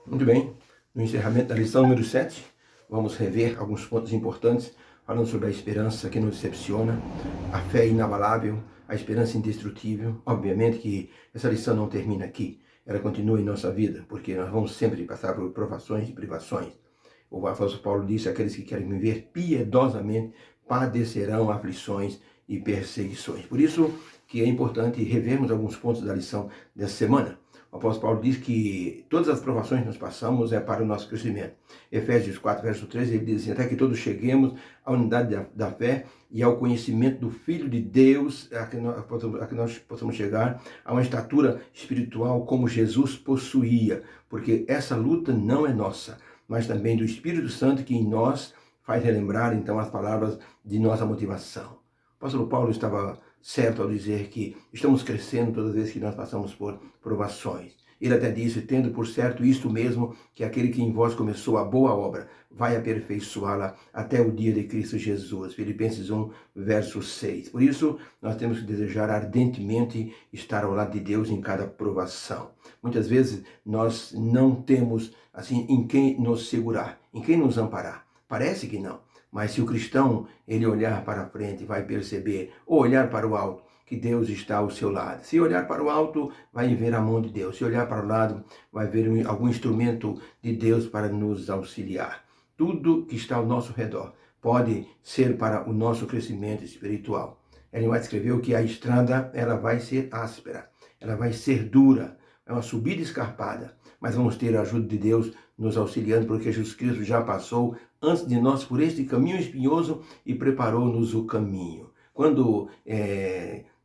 Muito bem, no encerramento da lição número 7, vamos rever alguns pontos importantes, falando sobre a esperança que nos decepciona, a fé inabalável, a esperança indestrutível. Obviamente que essa lição não termina aqui, ela continua em nossa vida, porque nós vamos sempre passar por provações e privações. O apóstolo Paulo disse: aqueles que querem viver piedosamente padecerão aflições e perseguições. Por isso que é importante revermos alguns pontos da lição dessa semana. O apóstolo Paulo diz que todas as provações que nós passamos é para o nosso crescimento. Efésios 4, verso 13, ele diz assim: até que todos cheguemos à unidade da fé e ao conhecimento do Filho de Deus, a que nós possamos chegar a uma estatura espiritual como Jesus possuía, porque essa luta não é nossa, mas também do Espírito Santo que em nós faz relembrar então as palavras de nossa motivação. O apóstolo Paulo estava certo ao dizer que estamos crescendo todas as vezes que nós passamos por provações. Ele até disse: tendo por certo isto mesmo, que aquele que em vós começou a boa obra vai aperfeiçoá-la até o dia de Cristo Jesus. Filipenses 1, verso 6. Por isso, nós temos que desejar ardentemente estar ao lado de Deus em cada provação. Muitas vezes nós não temos assim em quem nos segurar, em quem nos amparar. Parece que não. Mas se o cristão, ele olhar para frente, vai perceber, ou olhar para o alto, que Deus está ao seu lado. Se olhar para o alto, vai ver a mão de Deus. Se olhar para o lado, vai ver algum instrumento de Deus para nos auxiliar. Tudo que está ao nosso redor pode ser para o nosso crescimento espiritual. Ellen White escreveu que a estrada, ela vai ser áspera, ela vai ser dura, é uma subida escarpada, mas vamos ter a ajuda de Deus nos auxiliando, porque Jesus Cristo já passou antes de nós por este caminho espinhoso e preparou-nos o caminho. Quando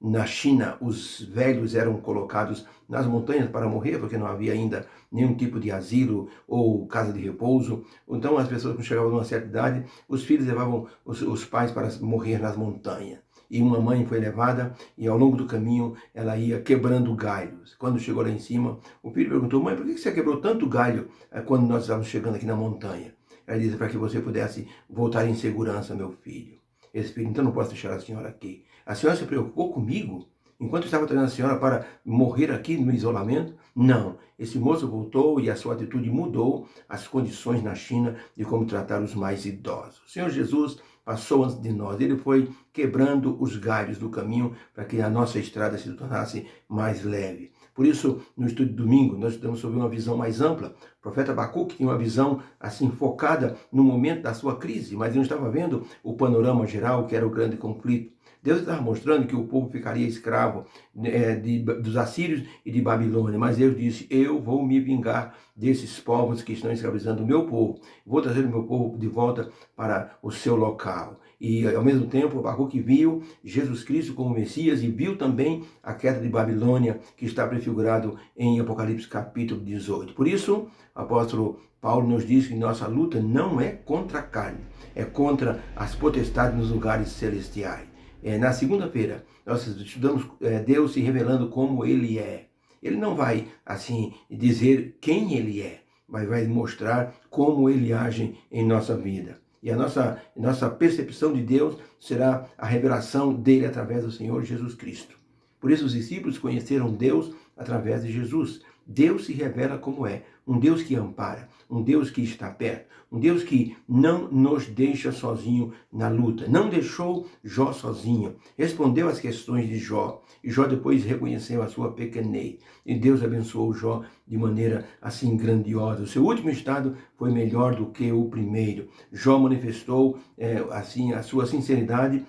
na China os velhos eram colocados nas montanhas para morrer, porque não havia ainda nenhum tipo de asilo ou casa de repouso, então as pessoas que chegavam a uma certa idade, os filhos levavam os pais para morrer nas montanhas. E uma mãe foi levada e ao longo do caminho ela ia quebrando galhos. Quando chegou lá em cima, o filho perguntou: mãe, por que você quebrou tanto galho quando nós estávamos chegando aqui na montanha? Ela disse: para que você pudesse voltar em segurança, meu filho. Esse filho: então não posso deixar a senhora aqui. A senhora se preocupou comigo enquanto eu estava trazendo a senhora para morrer aqui no isolamento? Não. Esse moço voltou e a sua atitude mudou as condições na China de como tratar os mais idosos. O Senhor Jesus passou antes de nós. Ele foi quebrando os galhos do caminho para que a nossa estrada se tornasse mais leve. Por isso, no estudo de domingo, nós estudamos sobre uma visão mais ampla. O profeta Abacuque tinha uma visão assim focada no momento da sua crise, mas ele não estava vendo o panorama geral, que era o grande conflito. Deus estava mostrando que o povo ficaria escravo dos assírios e de Babilônia, mas Deus disse: eu vou me vingar desses povos que estão escravizando o meu povo, vou trazer o meu povo de volta para o seu local. E ao mesmo tempo, Abacuque viu Jesus Cristo como Messias e viu também a queda de Babilônia, que está prefigurado em Apocalipse capítulo 18. Por isso, o apóstolo Paulo nos diz que nossa luta não é contra a carne, é contra as potestades nos lugares celestiais. Na segunda-feira, nós estudamos Deus se revelando como Ele é. Ele não vai, assim, dizer quem Ele é, mas vai mostrar como Ele age em nossa vida. E a nossa percepção de Deus será a revelação dele através do Senhor Jesus Cristo. Por isso os discípulos conheceram Deus através de Jesus. Deus se revela como é, um Deus que ampara, um Deus que está perto, um Deus que não nos deixa sozinho na luta. Não deixou Jó sozinho, respondeu às questões de Jó, e Jó depois reconheceu a sua pequenez. E Deus abençoou Jó de maneira assim grandiosa. O seu último estado foi melhor do que o primeiro. Jó manifestou assim a sua sinceridade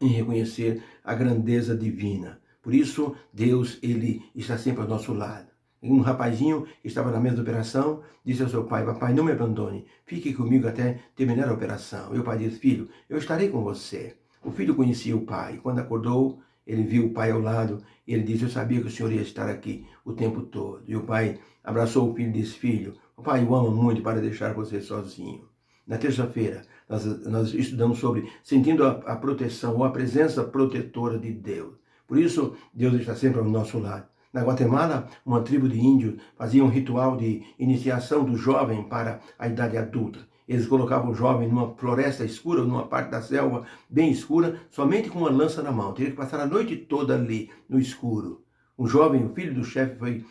em reconhecer a grandeza divina. Por isso, Deus, ele está sempre ao nosso lado. Um rapazinho que estava na mesa da operação disse ao seu pai: papai, não me abandone, fique comigo até terminar a operação. E o pai disse: filho, eu estarei com você. O filho conhecia o pai. Quando acordou, ele viu o pai ao lado e ele disse: eu sabia que o senhor ia estar aqui o tempo todo. E o pai abraçou o filho e disse: filho, o pai o ama muito para deixar você sozinho. Na terça-feira, nós estudamos sobre sentindo a proteção ou a presença protetora de Deus. Por isso, Deus está sempre ao nosso lado. Na Guatemala, uma tribo de índios fazia um ritual de iniciação do jovem para a idade adulta. Eles colocavam o jovem numa floresta escura, numa parte da selva bem escura, somente com uma lança na mão. Teria que passar a noite toda ali, no escuro. Um jovem, o filho do chefe, foi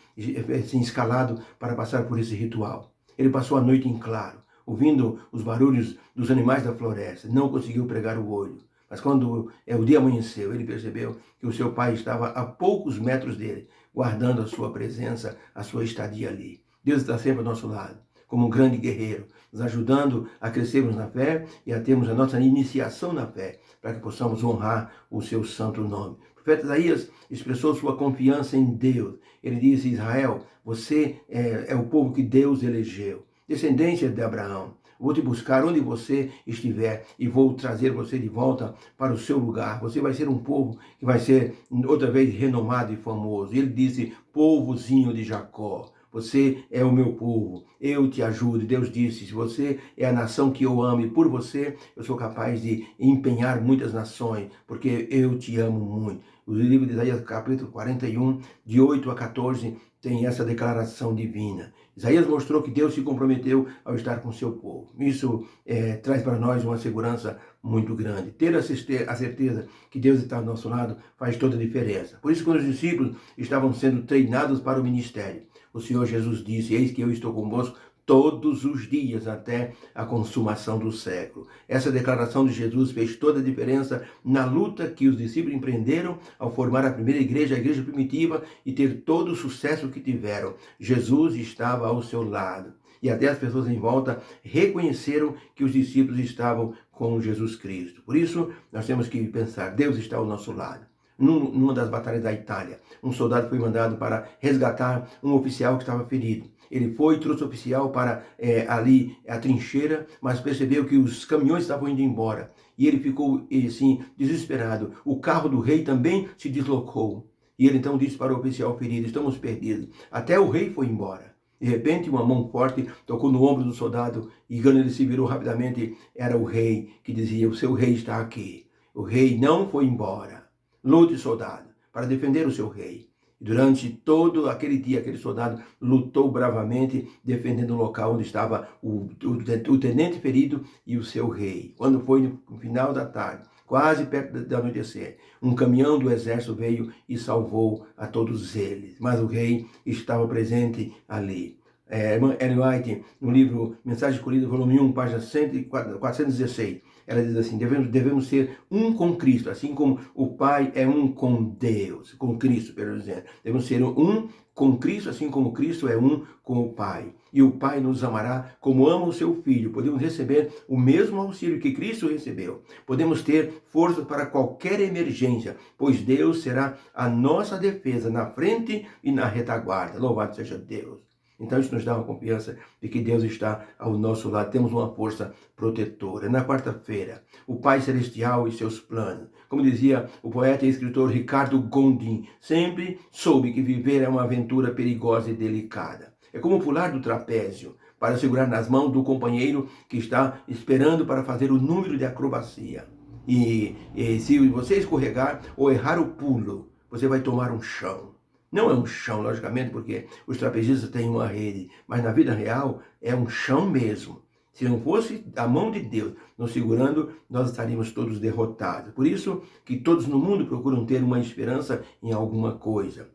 assim, escalado para passar por esse ritual. Ele passou a noite em claro, ouvindo os barulhos dos animais da floresta. Não conseguiu pregar o olho. Mas quando o dia amanheceu, ele percebeu que o seu pai estava a poucos metros dele, guardando a sua presença, a sua estadia ali. Deus está sempre ao nosso lado, como um grande guerreiro, nos ajudando a crescermos na fé e a termos a nossa iniciação na fé, para que possamos honrar o seu santo nome. O profeta Isaías expressou sua confiança em Deus. Ele disse: Israel, você é o povo que Deus elegeu, descendência de Abraão. Vou te buscar onde você estiver e vou trazer você de volta para o seu lugar. Você vai ser um povo que vai ser outra vez renomado e famoso. Ele disse: povozinho de Jacó. Você é o meu povo, eu te ajudo. Deus disse: se você é a nação que eu amo, e por você eu sou capaz de empenhar muitas nações, porque eu te amo muito. O livro de Isaías, capítulo 41, de 8 a 14, tem essa declaração divina. Isaías mostrou que Deus se comprometeu ao estar com seu povo. Isso traz para nós uma segurança muito grande. Ter a certeza que Deus está ao nosso lado faz toda a diferença. Por isso, quando os discípulos estavam sendo treinados para o ministério, o Senhor Jesus disse: eis que eu estou convosco todos os dias até a consumação do século. Essa declaração de Jesus fez toda a diferença na luta que os discípulos empreenderam ao formar a primeira igreja, a igreja primitiva, e ter todo o sucesso que tiveram. Jesus estava ao seu lado. E até as pessoas em volta reconheceram que os discípulos estavam com Jesus Cristo. Por isso, nós temos que pensar: Deus está ao nosso lado. Numa das batalhas da Itália, um soldado foi mandado para resgatar um oficial que estava ferido. Ele foi e trouxe o oficial para ali a trincheira, mas percebeu que os caminhões estavam indo embora. E ele ficou assim, desesperado. O carro do rei também se deslocou. E ele então disse para o oficial ferido: estamos perdidos. Até o rei foi embora. De repente, uma mão forte tocou no ombro do soldado, e quando ele se virou rapidamente, era o rei que dizia: o seu rei está aqui. O rei não foi embora. Lute, soldado, para defender o seu rei. E durante todo aquele dia, aquele soldado lutou bravamente, defendendo o local onde estava o tenente ferido e o seu rei. Quando foi no final da tarde, quase perto da anoitecer, um caminhão do exército veio e salvou a todos eles. Mas o rei estava presente ali. Ellen White, no livro Mensagem Escolhida, volume 1, página 416, ela diz assim: devemos ser um com Cristo, assim como o Pai é um com Deus, com Cristo, pelo menos. Devemos ser um com Cristo, assim como Cristo é um com o Pai. E o Pai nos amará como ama o seu Filho. Podemos receber o mesmo auxílio que Cristo recebeu. Podemos ter força para qualquer emergência, pois Deus será a nossa defesa na frente e na retaguarda. Louvado seja Deus. Então isso nos dá uma confiança de que Deus está ao nosso lado. Temos uma força protetora. Na quarta-feira, o Pai Celestial e seus planos. Como dizia o poeta e escritor Ricardo Gondim, sempre soube que viver é uma aventura perigosa e delicada. É como pular do trapézio para segurar nas mãos do companheiro que está esperando para fazer o número de acrobacia. E se você escorregar ou errar o pulo, você vai tomar um chão. Não é um chão, logicamente, porque os trapezistas têm uma rede, mas na vida real é um chão mesmo. Se não fosse a mão de Deus nos segurando, nós estaríamos todos derrotados. Por isso que todos no mundo procuram ter uma esperança em alguma coisa.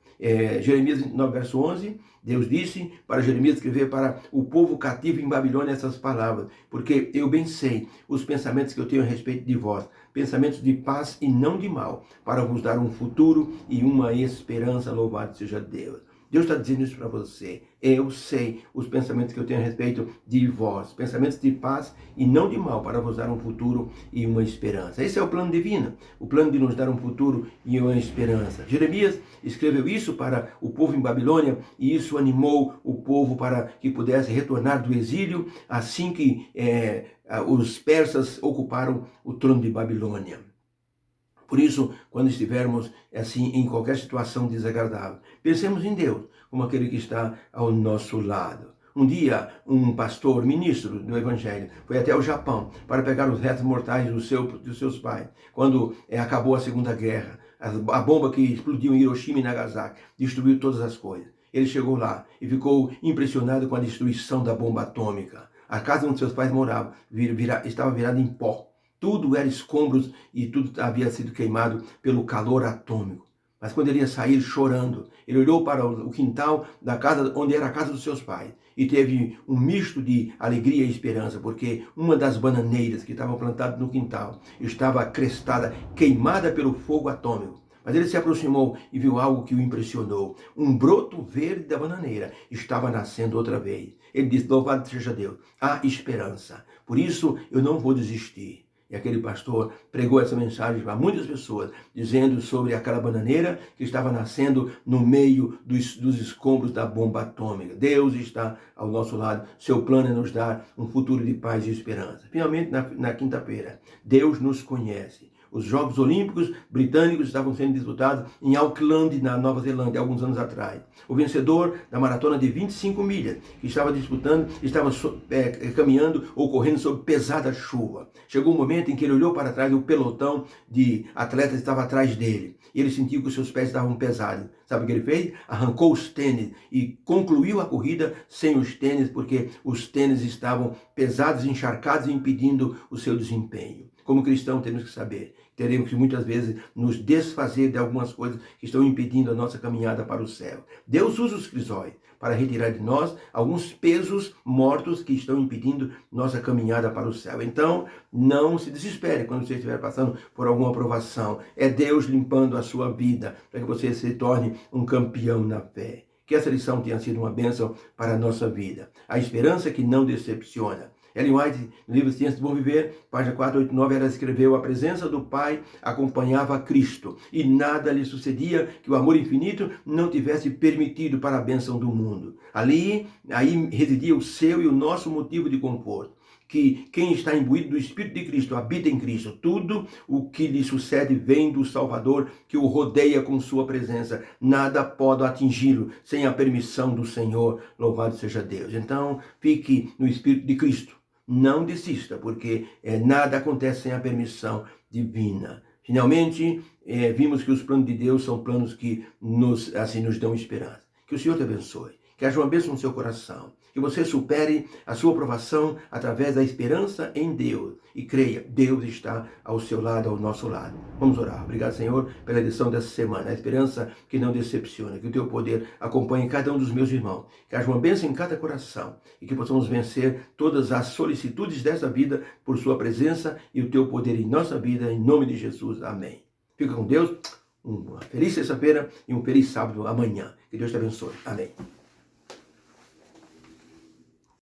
Jeremias 29, verso 11, Deus disse para Jeremias escrever para o povo cativo em Babilônia essas palavras: porque eu bem sei os pensamentos que eu tenho a respeito de vós, pensamentos de paz e não de mal, para vos dar um futuro e uma esperança. Louvado seja Deus. Deus está dizendo isso para você. Eu sei os pensamentos que eu tenho a respeito de vós, pensamentos de paz e não de mal, para vos dar um futuro e uma esperança. Esse é o plano divino, o plano de nos dar um futuro e uma esperança. Jeremias escreveu isso para o povo em Babilônia, e isso animou o povo para que pudesse retornar do exílio assim que os persas ocuparam o trono de Babilônia. Por isso, quando estivermos assim em qualquer situação desagradável, pensemos em Deus como aquele que está ao nosso lado. Um dia, um pastor, ministro do Evangelho, foi até o Japão para pegar os restos mortais dos seus pais. Quando acabou a Segunda Guerra, a bomba que explodiu em Hiroshima e Nagasaki destruiu todas as coisas. Ele chegou lá e ficou impressionado com a destruição da bomba atômica. A casa onde seus pais moravam estava virada em pó. Tudo era escombros e tudo havia sido queimado pelo calor atômico. Mas quando ele ia sair chorando, ele olhou para o quintal da casa onde era a casa dos seus pais e teve um misto de alegria e esperança, porque uma das bananeiras que estavam plantadas no quintal estava crestada, queimada pelo fogo atômico. Mas ele se aproximou e viu algo que o impressionou. Um broto verde da bananeira estava nascendo outra vez. Ele disse: louvado seja Deus, há esperança. Por isso eu não vou desistir. E aquele pastor pregou essa mensagem para muitas pessoas, dizendo sobre aquela bananeira que estava nascendo no meio dos escombros da bomba atômica. Deus está ao nosso lado. Seu plano é nos dar um futuro de paz e esperança. Finalmente, na quinta-feira, Deus nos conhece. Os Jogos Olímpicos britânicos estavam sendo disputados em Auckland, na Nova Zelândia, alguns anos atrás. O vencedor da maratona de 25 milhas, que estava disputando, estava caminhando ou correndo sob pesada chuva. Chegou um momento em que ele olhou para trás e o pelotão de atletas estava atrás dele. E ele sentiu que os seus pés estavam pesados. Sabe o que ele fez? Arrancou os tênis e concluiu a corrida sem os tênis, porque os tênis estavam pesados, encharcados, impedindo o seu desempenho. Como cristão, temos que saber, teremos que muitas vezes nos desfazer de algumas coisas que estão impedindo a nossa caminhada para o céu. Deus usa os crisóis para retirar de nós alguns pesos mortos que estão impedindo nossa caminhada para o céu. Então, não se desespere quando você estiver passando por alguma provação. É Deus limpando a sua vida para que você se torne um campeão na fé. Que essa lição tenha sido uma bênção para a nossa vida. A esperança que não decepciona. Ellen White, no livro Ciência do Bom Viver, página 489, ela escreveu: a presença do Pai acompanhava Cristo, e nada lhe sucedia que o amor infinito não tivesse permitido para a bênção do mundo. Aí residia o seu e o nosso motivo de conforto. Que quem está imbuído do Espírito de Cristo habita em Cristo. Tudo o que lhe sucede vem do Salvador, que o rodeia com sua presença. Nada pode atingi-lo sem a permissão do Senhor. Louvado seja Deus. Então, fique no Espírito de Cristo. Não desista, porque nada acontece sem a permissão divina. Finalmente, vimos que os planos de Deus são planos que nos dão esperança. Que o Senhor te abençoe. Que haja uma bênção no seu coração. Que você supere a sua provação através da esperança em Deus. E creia, Deus está ao seu lado, ao nosso lado. Vamos orar. Obrigado, Senhor, pela edição dessa semana. A esperança que não decepciona. Que o teu poder acompanhe cada um dos meus irmãos. Que haja uma bênção em cada coração. E que possamos vencer todas as solicitudes dessa vida por sua presença e o teu poder em nossa vida. Em nome de Jesus. Amém. Fica com Deus. Uma feliz sexta-feira e um feliz sábado amanhã. Que Deus te abençoe. Amém.